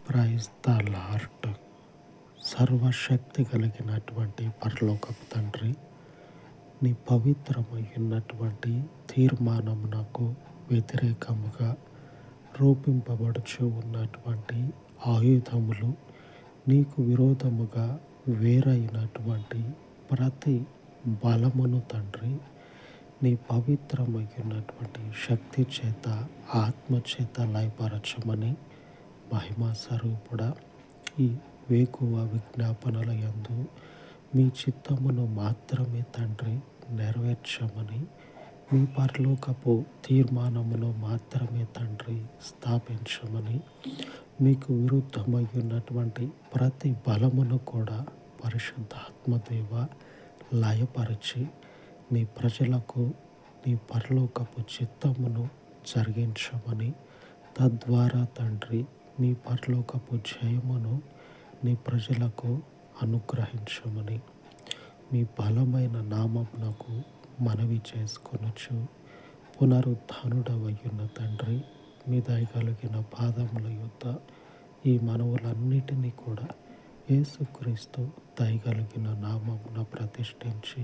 Praise the lord. సర్వశక్తి కలిగినటువంటి పరలోకపు తండ్రి, నీ పవిత్రమైనటువంటి తీర్మానమునకు వ్యతిరేకముగా రూపింపబడుచు ఉన్నటువంటి ఆయుధములు, నీకు విరోధముగా వేరైనటువంటి ప్రతి బలమును తండ్రి, నీ పవిత్రమైనటువంటి శక్తి చేత, ఆత్మ చేత లయపరచమని మహిమా స్వరూపుడా, ఈ వేకువ విజ్ఞాపనల యందు మీ చిత్తమును మాత్రమే తండ్రి నెరవేర్చమని, మీ పరలోకపు తీర్మానమును మాత్రమే తండ్రి స్థాపించమని, మీకు విరుద్ధమై ఉన్నటువంటి ప్రతి బలమును కూడా పరిశుద్ధాత్మదేవ లయపరిచి, నీ ప్రజలకు నీ పరలోకపు చిత్తమును జరిగించమని, తద్వారా తండ్రి మీ పరలోకపు జయమును నీ ప్రజలకు అనుగ్రహించమని మీ బలమైన నామమునకు మనవి చేసుకొనుచు, పునరుత్థానుడవయ్యున్న తండ్రి, మీ దయగలిగిన పాదముల యొద్ద ఈ మనవులన్నిటినీ కూడా యేసుక్రీస్తు దయగలిగిన నామమున ప్రతిష్ఠించి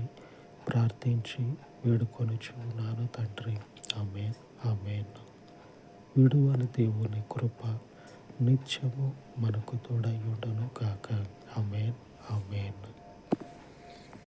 ప్రార్థించి వేడుకొనుచున్నాను తండ్రి. ఆమేన్, ఆమేన్. విడువని దేవుని కృప నిత్యము మనకు తోడై ఉండును గాక. ఆమేన్, ఆమేన్.